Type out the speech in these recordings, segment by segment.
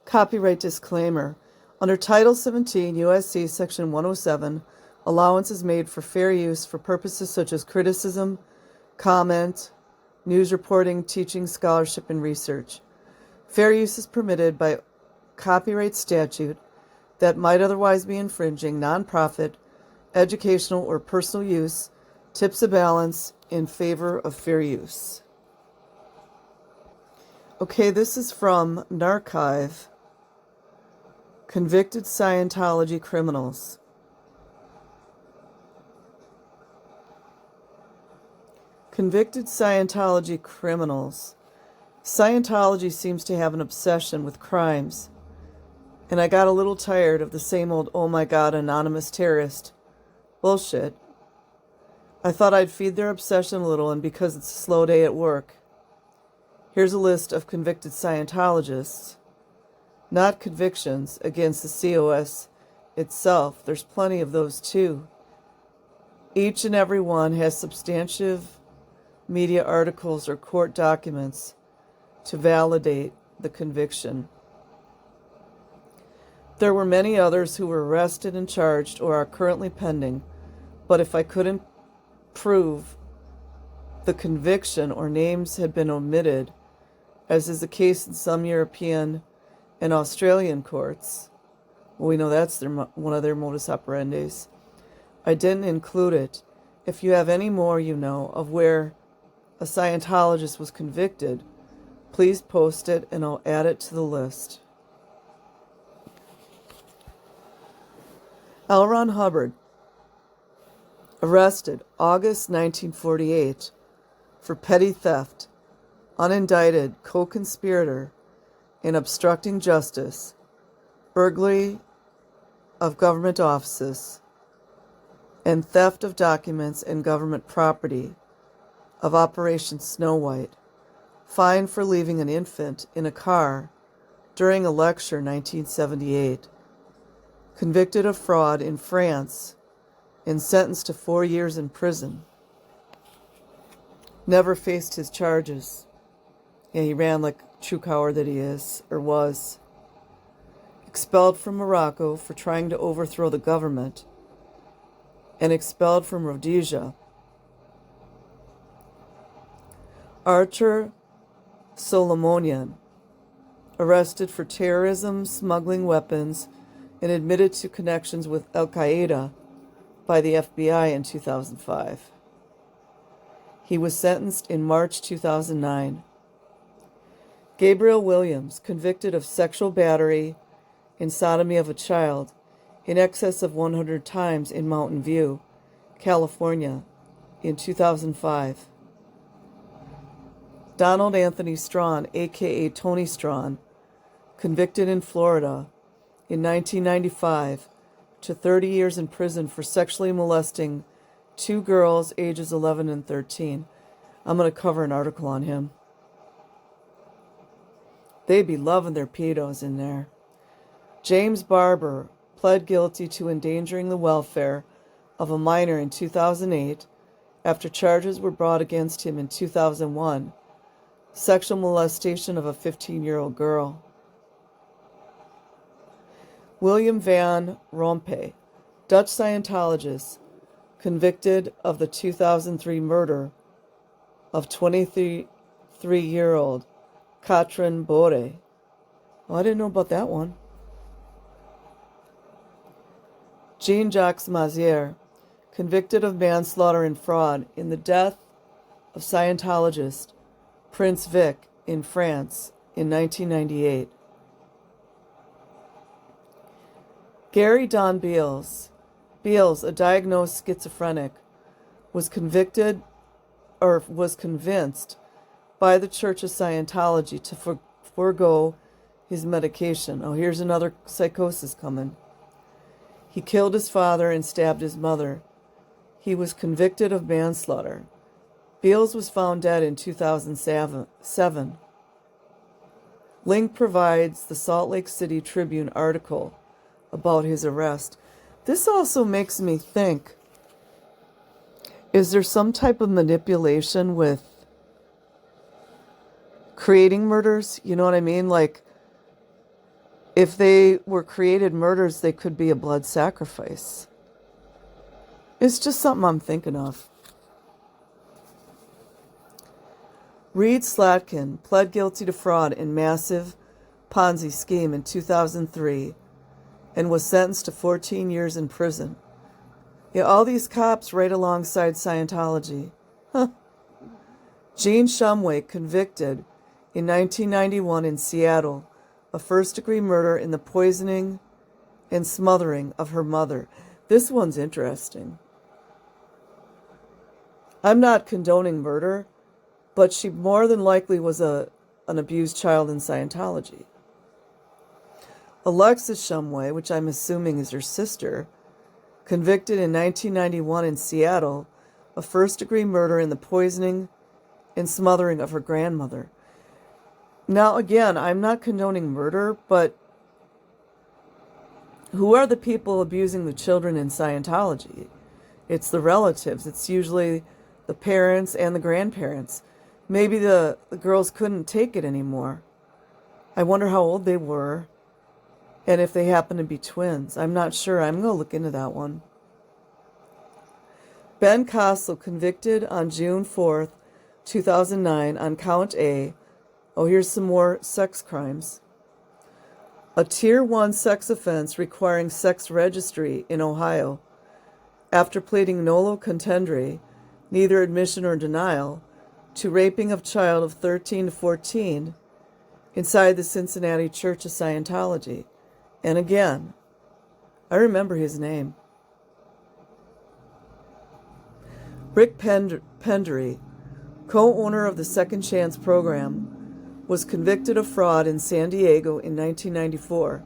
Copyright disclaimer. Under Title 17 U.S.C. Section 107, allowance is made for fair use for purposes such as criticism, comment, news reporting, teaching, scholarship, and research. Fair use is permitted by copyright statute that might otherwise be infringing. Nonprofit, educational, or personal use tips a balance in favor of fair use. Okay, this is from Narchive. Convicted Scientology criminals. Convicted Scientology criminals. Scientology seems to have an obsession with crimes, and I got a little tired of the same old "oh my god, anonymous terrorist" bullshit. I thought I'd feed their obsession a little, and because it's a slow day at work, here's a list of convicted Scientologists. Not convictions against the COS itself. There's plenty of those too. Each and every one has substantive media articles or court documents to validate the conviction. There were many others who were arrested and charged or are currently pending, but if I couldn't prove the conviction or names had been omitted, as is the case in some European and Australian courts, well, we know that's one of their modus operandis, I didn't include it. If you have any more you know of where a Scientologist was convicted, please post it and I'll add it to the list. L. Ron Hubbard, arrested August 1948 for petty theft, unindicted co-conspirator in obstructing justice, burglary of government offices, and theft of documents and government property of Operation Snow White, fined for leaving an infant in a car during a lecture 1978, convicted of fraud in France and sentenced to 4 years in prison. Never faced his charges. Yeah, he ran like a true coward that he is, or was. Expelled from Morocco for trying to overthrow the government, and expelled from Rhodesia. Archer Solomonian, arrested for terrorism, smuggling weapons, and admitted to connections with Al-Qaeda by the FBI in 2005. He was sentenced in March 2009. Gabriel Williams, convicted of sexual battery and sodomy of a child in excess of 100 times in Mountain View, California, in 2005. Donald Anthony Strawn, a.k.a. Tony Strawn, convicted in Florida in 1995 to 30 years in prison for sexually molesting 2 girls ages 11 and 13. I'm going to cover an article on him. They be loving their pedos in there. James Barber pled guilty to endangering the welfare of a minor in 2008 after charges were brought against him in 2001. Sexual molestation of a 15-year-old girl. William Van Rompuy, Dutch Scientologist, convicted of the 2003 murder of 23-year-old Katrin Bore. Oh, I didn't know about that one. Jean-Jacques Mazière, convicted of manslaughter and fraud in the death of Scientologist Prince Vic in France in 1998. Gary Don Beals, a diagnosed schizophrenic, was convicted or was convinced by the Church of Scientology to forego his medication. Oh, here's another psychosis coming. He killed his father and stabbed his mother. He was convicted of manslaughter. Beals was found dead in 2007. Link provides the Salt Lake City Tribune article about his arrest. This also makes me think, is there some type of manipulation with creating murders? You know what I mean? Like, If they were created murders, they could be a blood sacrifice. It's just something I'm thinking of. Reed Slatkin pled guilty to fraud in massive Ponzi scheme in 2003 and was sentenced to 14 years in prison. Yeah, all these cops right alongside Scientology. Huh. Gene Shumway convicted in 1991 in Seattle of first-degree murder in the poisoning and smothering of her mother. This one's interesting. I'm not condoning murder, but she more than likely was an abused child in Scientology. Alexis Shumway, which I'm assuming is her sister, convicted in 1991 in Seattle of first-degree murder in the poisoning and smothering of her grandmother. Now, again, I'm not condoning murder, but who are the people abusing the children in Scientology? It's the relatives. It's usually the parents and the grandparents. Maybe the girls couldn't take it anymore. I wonder how old they were and if they happen to be twins. I'm not sure. I'm going to look into that one. Ben Coslow convicted on June 4th, 2009 on count A. Oh, here's some more sex crimes. A Tier 1 sex offense requiring sex registry in Ohio. After pleading nolo contendere, neither admission or denial, to raping of child of 13 to 14 inside the Cincinnati Church of Scientology. And again, I remember his name. Rick Pendery, co-owner of the Second Chance program, was convicted of fraud in San Diego in 1994.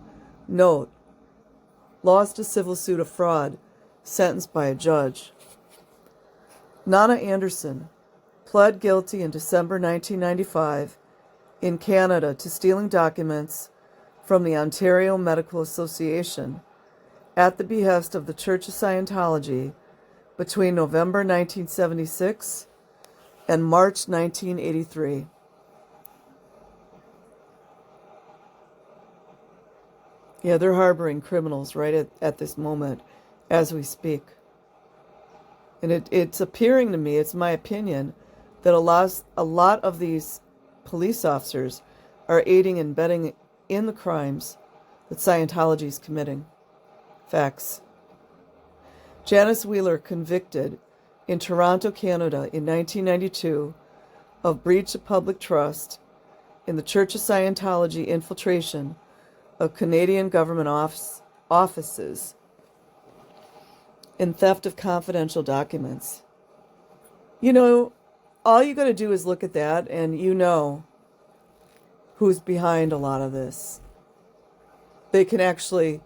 Note, lost a civil suit of fraud, sentenced by a judge. Nana Anderson pled guilty in December 1995 in Canada to stealing documents from the Ontario Medical Association at the behest of the Church of Scientology between November 1976 and March 1983. Yeah, they're harboring criminals right at this moment as we speak. And it's appearing to me, it's my opinion, that a lot of these police officers are aiding and abetting in the crimes that Scientology is committing. Facts. Janice Wheeler convicted in Toronto, Canada in 1992 of breach of public trust in the Church of Scientology infiltration of Canadian government offices and theft of confidential documents. You know, all you got to do is look at that and you know who's behind a lot of this. They can actually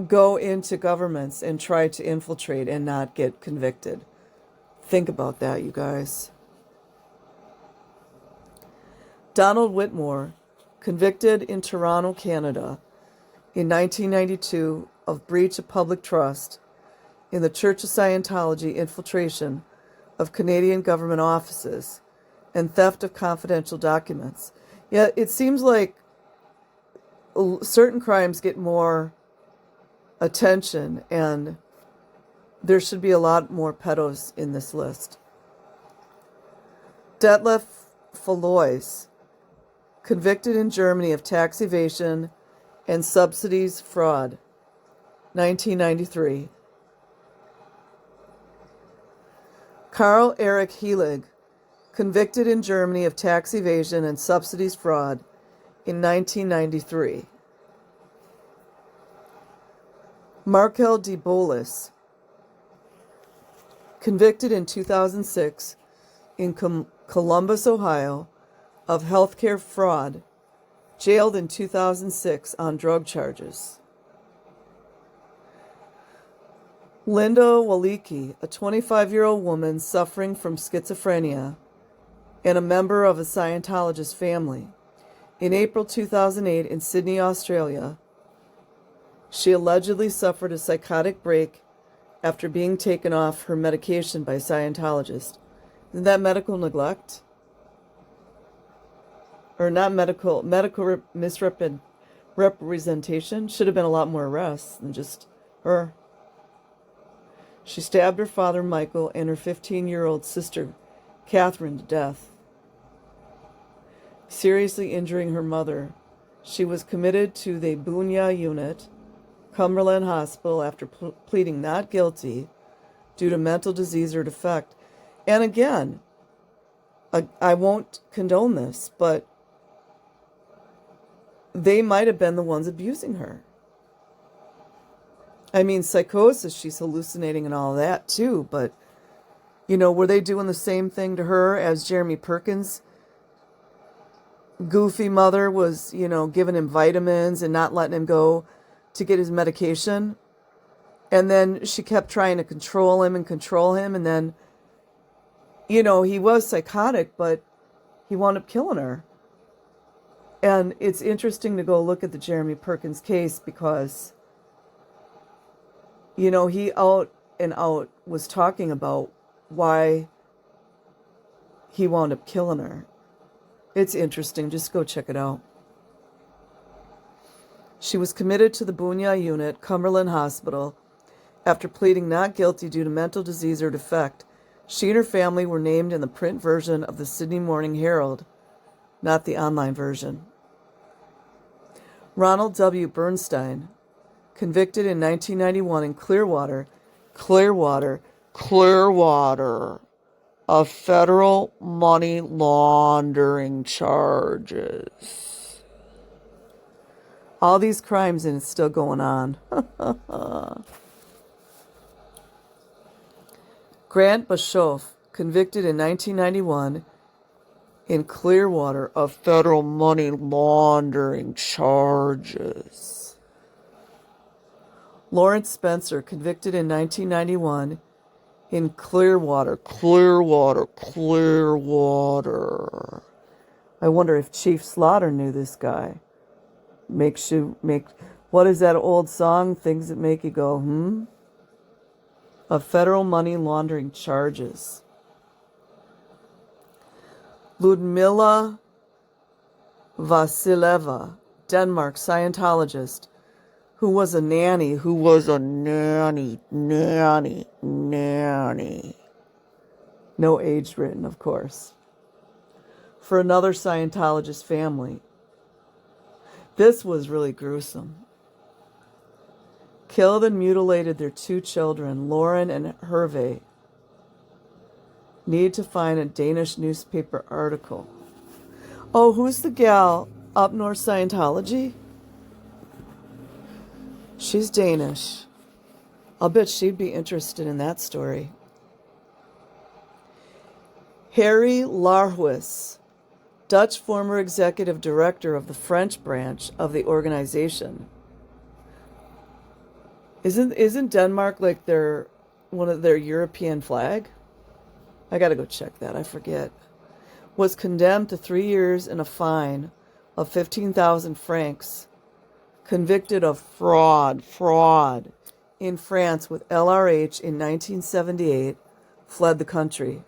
go into governments and try to infiltrate and not get convicted. Think about that, you guys. Donald Whitmore, convicted in Toronto, Canada, in 1992 of breach of public trust in the Church of Scientology infiltration of Canadian government offices and theft of confidential documents. Yet it seems like certain crimes get more attention, and there should be a lot more pedos in this list. Detlef Falois, convicted in Germany of tax evasion and subsidies fraud, 1993. Karl Erich Helig, convicted in Germany of tax evasion and subsidies fraud in 1993. Markel de Bolis, convicted in 2006 in Columbus, Ohio, of healthcare fraud, jailed in 2006 on drug charges. Linda Walicki, a 25-year-old woman suffering from schizophrenia and a member of a Scientologist family. In April 2008 in Sydney, Australia, she allegedly suffered a psychotic break after being taken off her medication by a Scientologist. Isn't that medical neglect? or not medical misrepresentation. Should have been a lot more arrests than just her. She stabbed her father, Michael, and her 15-year-old sister, Catherine, to death, seriously injuring her mother. She was committed to the Bunya unit, Cumberland Hospital, after pleading not guilty due to mental disease or defect. And again, I won't condone this, but they might have been the ones abusing her. I mean, psychosis, she's hallucinating and all that too, but, were they doing the same thing to her as Jeremy Perkins' goofy mother was, giving him vitamins and not letting him go to get his medication? And then she kept trying to control him, and then, he was psychotic, but he wound up killing her. And it's interesting to go look at the Jeremy Perkins case because, he out and out was talking about why he wound up killing her. It's interesting. Just go check it out. She was committed to the Bunya unit, Cumberland Hospital, after pleading not guilty due to mental disease or defect. She and her family were named in the print version of the Sydney Morning Herald, not the online version. Ronald W. Bernstein, convicted in 1991 in Clearwater, of federal money laundering charges. All these crimes and it's still going on. Grant Bischoff, convicted in 1991 in Clearwater of federal money laundering charges. Lawrence Spencer, convicted in 1991 in Clearwater. I wonder if Chief Slaughter knew this guy. What is that old song? Things that make you go, Of federal money laundering charges. Ludmila Vasileva, Denmark Scientologist, who was a nanny. No age written, of course. For another Scientologist family. This was really gruesome. Killed and mutilated their 2 children, Lauren and Hervé. Need to find a Danish newspaper article. Oh, who's the gal up north Scientology? She's Danish. I'll bet she'd be interested in that story. Harry Larhuis, Dutch former executive director of the French branch of the organization. Isn't Denmark like one of their European flag? I gotta go check that, I forget. Was condemned to 3 years and a fine of 15,000 francs. Convicted of fraud in France with LRH in 1978, fled the country.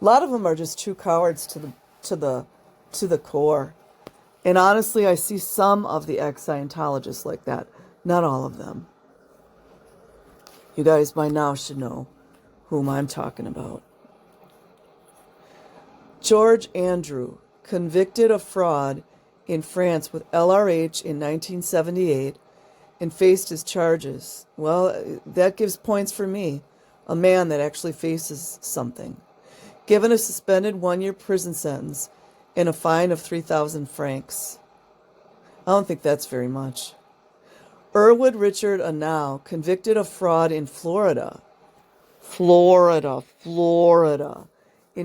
A lot of them are just true cowards to the core. And honestly, I see some of the ex-Scientologists like that. Not all of them. You guys by now should know whom I'm talking about. George Andrew, convicted of fraud in France with LRH in 1978 and faced his charges. Well, that gives points for me. A man that actually faces something. Given a suspended 1-year prison sentence and a fine of 3,000 francs. I don't think that's very much. Erwood Richard Anow, convicted of fraud in Florida. In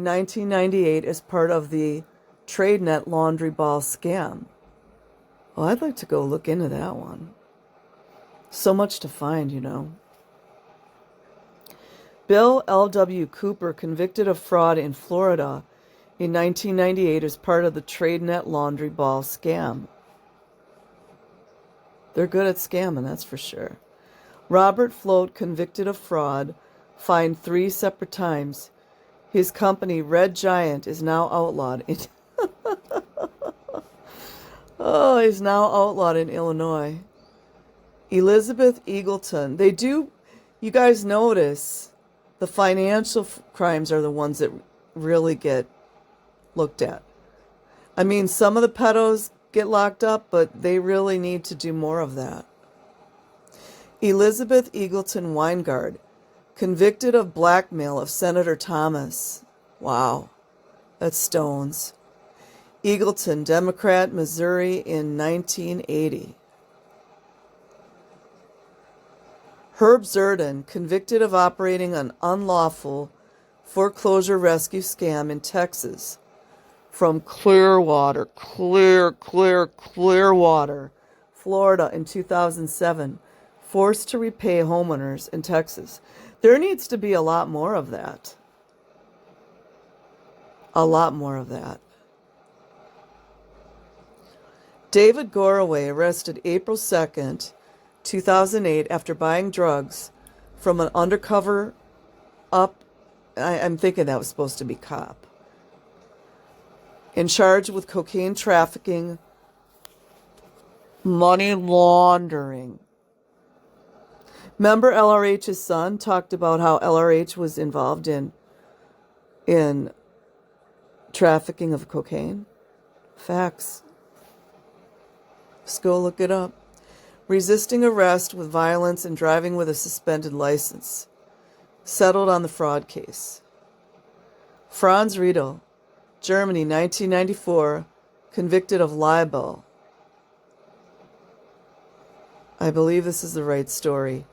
1998 as part of the TradeNet laundry ball scam. Well, I'd like to go look into that one. So much to find, Bill L.W. Cooper, convicted of fraud in Florida in 1998 as part of the TradeNet laundry ball scam. They're good at scamming, that's for sure. Robert Float, convicted of fraud, fined 3 separate times. His company, Red Giant, is now outlawed. Oh, he's now outlawed in Illinois. Elizabeth Eagleton. They do, you guys notice, the financial crimes are the ones that really get looked at. I mean, some of the pedos get locked up, but they really need to do more of that. Elizabeth Eagleton Weingard, convicted of blackmail of Senator Thomas. Wow, that's stones. Eagleton, Democrat, Missouri in 1980. Herb Zerden, convicted of operating an unlawful foreclosure rescue scam in Texas from Clearwater, Clearwater, Florida in 2007, forced to repay homeowners in Texas. There needs to be a lot more of that. A lot more of that. David Goraway, arrested April 2nd, 2008, after buying drugs from an undercover I'm thinking that was supposed to be cop, in charge with cocaine trafficking, money laundering. Remember LRH's son talked about how LRH was involved in trafficking of cocaine? Facts. Just go look it up. Resisting arrest with violence and driving with a suspended license. Settled on the fraud case. Franz Riedel, Germany, 1994, convicted of libel. I believe this is the right story.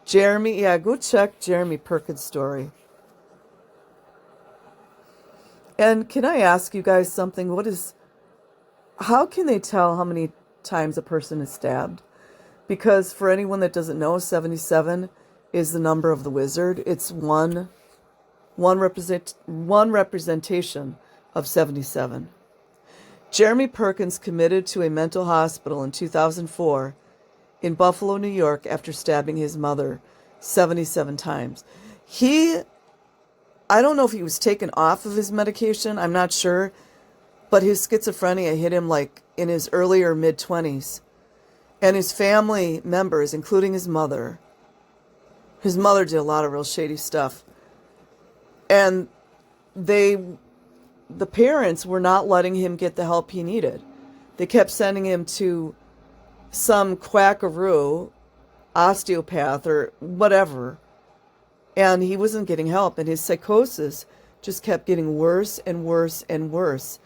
Jeremy, yeah, go check Jeremy Perkins' story. And can I ask you guys something? How can they tell how many times a person is stabbed? Because for anyone that doesn't know, 77 is the number of the wizard. It's one representation of 77. Jeremy Perkins committed to a mental hospital in 2004 in Buffalo, New York, after stabbing his mother 77 times. I don't know if he was taken off of his medication, I'm not sure, but his schizophrenia hit him like in his early or mid-20s. And his family members, including his mother did a lot of real shady stuff. And the parents were not letting him get the help he needed. They kept sending him to some quackaroo, osteopath or whatever, and he wasn't getting help, and his psychosis just kept getting worse and worse and worse.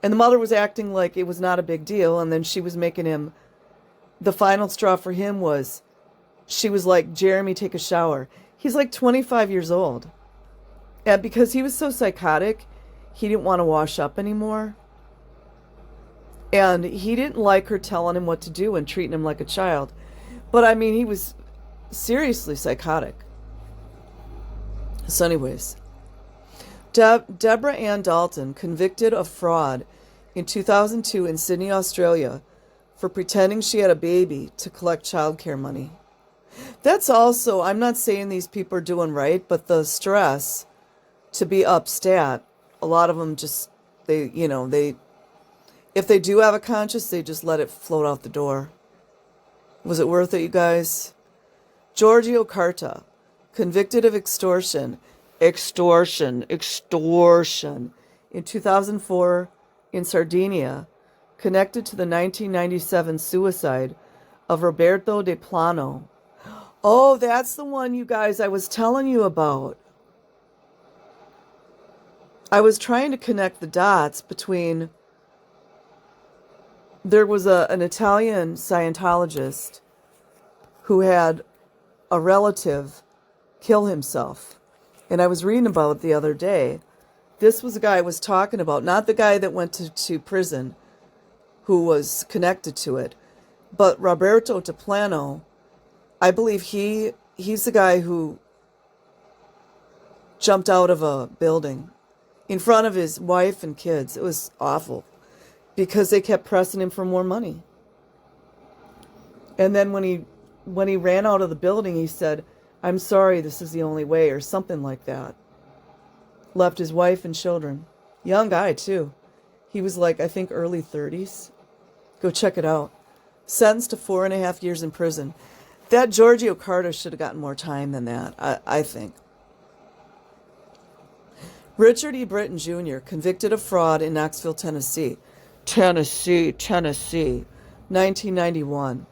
And the mother was acting like it was not a big deal, and then she was making him, the final straw for him was, she was like, Jeremy, take a shower. He's like 25 years old. And because he was so psychotic, he didn't want to wash up anymore. And he didn't like her telling him what to do and treating him like a child. But I mean, he was seriously psychotic. So anyways, Deborah Ann Dalton, convicted of fraud in 2002 in Sydney, Australia, for pretending she had a baby to collect childcare money. That's also, I'm not saying these people are doing right, but the stress to be upstat, a lot of them just, if they do have a conscience, they just let it float out the door. Was it worth it, you guys? Giorgio Carta, convicted of extortion in 2004 in Sardinia, connected to the 1997 suicide of Roberto De Plano. Oh, that's the one, you guys, I was telling you about. I was trying to connect the dots between, there was an Italian Scientologist who had a relative kill himself. And I was reading about it the other day. This was a guy I was talking about, not the guy that went to prison who was connected to it, but Roberto De Plano. I believe he's the guy who jumped out of a building in front of his wife and kids. It was awful because they kept pressing him for more money. And then when he ran out of the building, he said, "I'm sorry, this is the only way," or something like that. Left his wife and children. Young guy, too. He was like, I think, early 30s. Go check it out. Sentenced to 4.5 years in prison. That Giorgio Carter should have gotten more time than that, I think. Richard E. Britton Jr., convicted of fraud in Knoxville, Tennessee. Tennessee, 1991.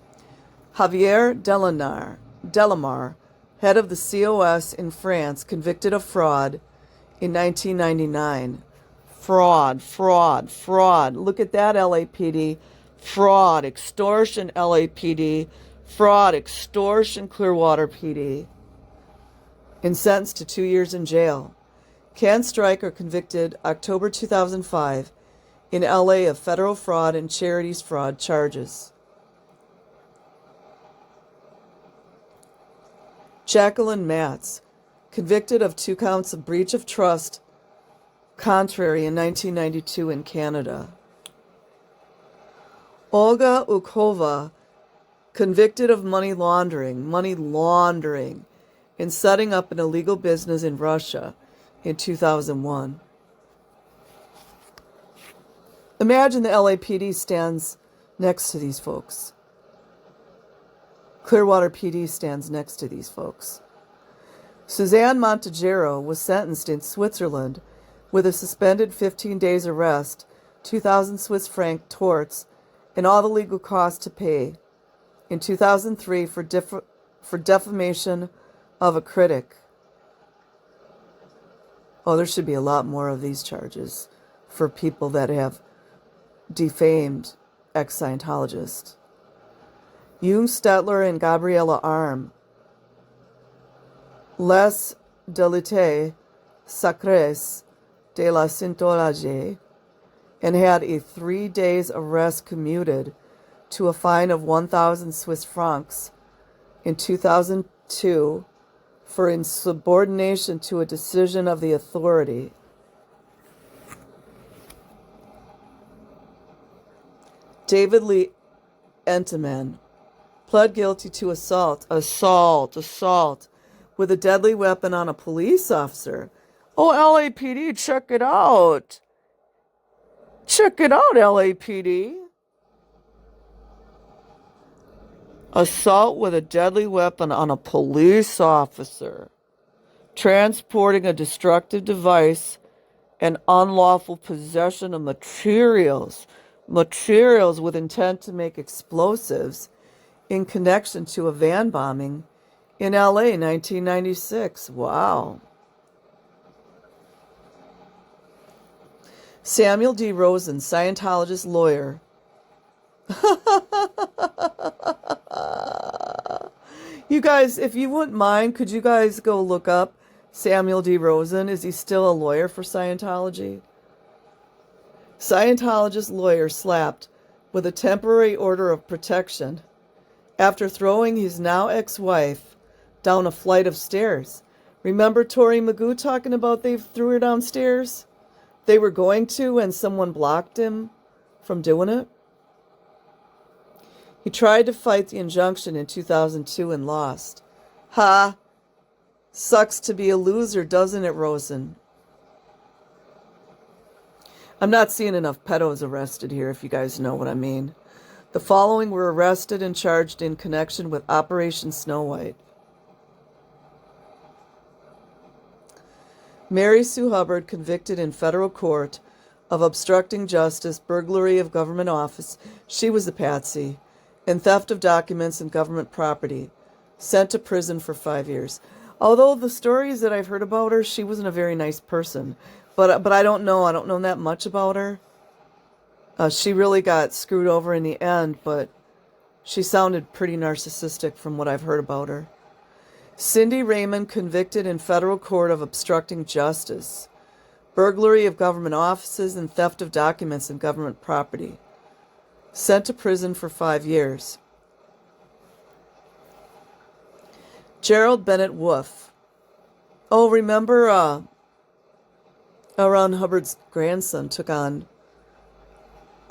Javier Delamar, head of the COS in France, convicted of fraud in 1999. Fraud. Look at that, LAPD. Fraud, extortion, LAPD. Fraud, extortion, Clearwater PD. And sentenced to 2 years in jail. Ken Stryker, convicted October 2005 in LA of federal fraud and charities fraud charges. Jacqueline Matz, convicted of 2 counts of breach of trust contrary in 1992 in Canada. Olga Ukova, convicted of money laundering, in setting up an illegal business in Russia in 2001. Imagine the LAPD stands next to these folks. Clearwater PD stands next to these folks. Suzanne Montegero was sentenced in Switzerland with a suspended 15 days arrest, 2,000 Swiss franc torts, and all the legal costs to pay in 2003 for defamation of a critic. Oh, there should be a lot more of these charges for people that have defamed ex-Scientologists. Jung Stetler and Gabriella Arm. Les Delités Sacrés de la Scientologie, and had a 3 days arrest commuted to a fine of 1,000 Swiss francs in 2002 for insubordination to a decision of the authority. David Lee Entenmann pled guilty to assault with a deadly weapon on a police officer. Oh, LAPD, check it out. Check it out, LAPD. Assault with a deadly weapon on a police officer. Transporting a destructive device and unlawful possession of materials with intent to make explosives in connection to a van bombing in LA 1996. Wow. Samuel D. Rosen, Scientologist lawyer. You guys, if you wouldn't mind, could you guys go look up Samuel D. Rosen? Is he still a lawyer for Scientology? Scientologist lawyer slapped with a temporary order of protection after throwing his now ex-wife down a flight of stairs. Remember Tori Magoo talking about they threw her downstairs? They were going to, and someone blocked him from doing it. He tried to fight the injunction in 2002 and lost. Ha! Sucks to be a loser, doesn't it, Rosen? I'm not seeing enough pedos arrested here, if you guys know what I mean. The following were arrested and charged in connection with Operation Snow White. Mary Sue Hubbard, convicted in federal court of obstructing justice, burglary of government office, she was a patsy, and theft of documents and government property, sent to prison for 5 years. Although the stories that I've heard about her, she wasn't a very nice person. But I don't know. I don't know that much about her. She really got screwed over in the end, but she sounded pretty narcissistic from what I've heard about her. Cindy Raymond, convicted in federal court of obstructing justice, burglary of government offices, and theft of documents and government property, sent to prison for 5 years. Gerald Bennett Wolfe. Oh, remember Ron Hubbard's grandson took on,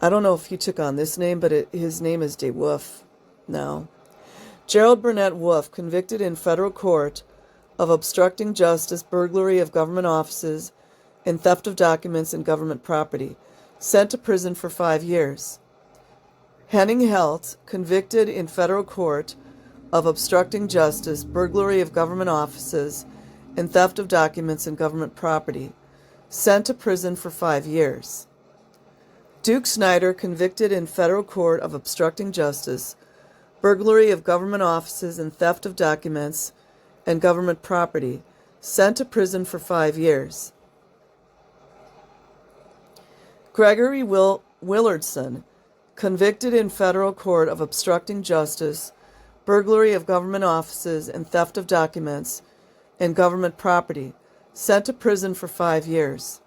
I don't know if he took on this name, but his name is DeWolf now. Gerald Burnett Wolfe, convicted in federal court of obstructing justice, burglary of government offices, and theft of documents and government property, sent to prison for 5 years. Henning Helt, convicted in federal court of obstructing justice, burglary of government offices, and theft of documents and government property, sent to prison for 5 years. Duke Snyder, convicted in federal court of obstructing justice, burglary of government offices, and theft of documents and government property, sent to prison for 5 years. Gregory Willardson, convicted in federal court of obstructing justice, burglary of government offices, and theft of documents and government property, sent to prison for 5 years.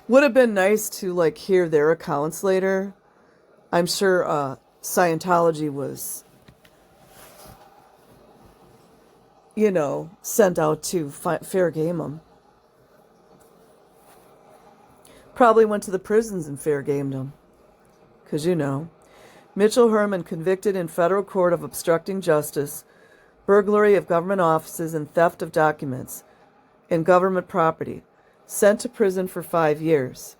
Would have been nice to hear their accounts later. I'm sure Scientology was, sent out to fair game them. Probably went to the prisons and fair gamed them. Because Mitchell Herman, convicted in federal court of obstructing justice, burglary of government offices, and theft of documents and government property, sent to prison for 5 years.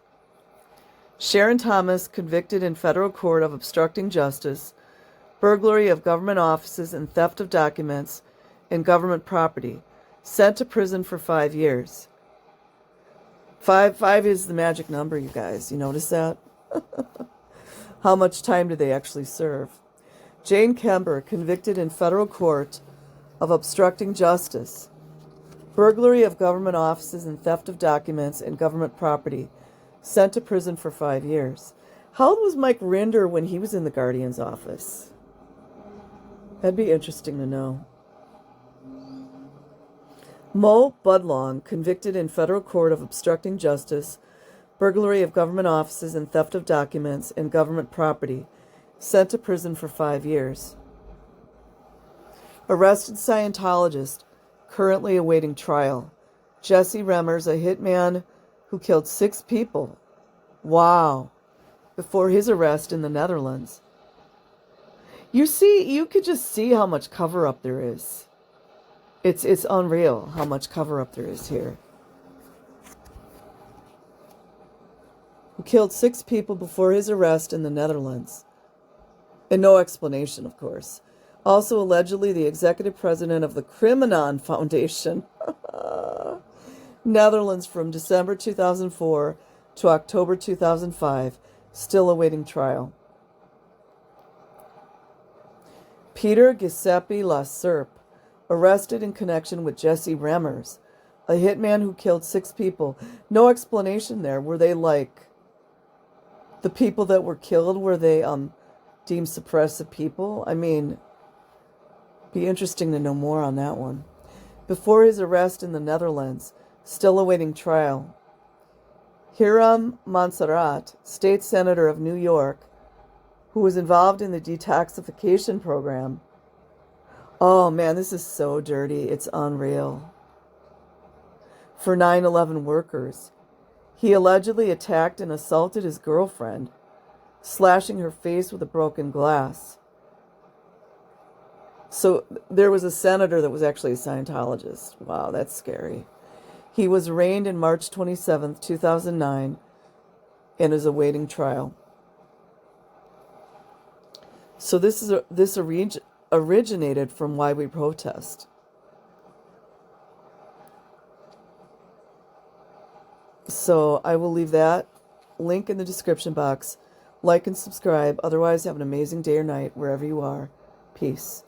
Sharon Thomas, convicted in federal court of obstructing justice, burglary of government offices, and theft of documents and government property, sent to prison for 5 years. Five is the magic number, you guys. You notice that? How much time did they actually serve? Jane Kember, convicted in federal court of obstructing justice, burglary of government offices, and theft of documents and government property, sent to prison for 5 years. How old was Mike Rinder when he was in the Guardian's office? That'd be interesting to know. Mo Budlong, convicted in federal court of obstructing justice, burglary of government offices, and theft of documents and government property, sent to prison for 5 years. Arrested Scientologist, currently awaiting trial. Jesse Remmers, a hitman who killed 6 people. Wow. Before his arrest in the Netherlands. You could just see how much cover-up there is. It's unreal how much cover-up there is here. Who killed 6 people before his arrest in the Netherlands. And no explanation, of course. Also allegedly the executive president of the Criminon Foundation, Netherlands, from December 2004 to October 2005, still awaiting trial. Peter Giuseppe La Serpe, arrested in connection with Jesse Remmers, a hitman who killed 6 people. No explanation there. Were they the people that were killed, were they deemed suppressive people? I mean, be interesting to know more on that one. Before his arrest in the Netherlands, still awaiting trial. Hiram Montserrat, state senator of New York, who was involved in the detoxification program. Oh man, this is so dirty. It's unreal. For 9/11 workers. He allegedly attacked and assaulted his girlfriend, slashing her face with a broken glass. So there was a senator that was actually a Scientologist. Wow, that's scary. He was arraigned in March 27th, 2009, and is awaiting trial. So this originated from Why We Protest. So I will leave that link in the description box. Like and subscribe. Otherwise, have an amazing day or night wherever you are. Peace.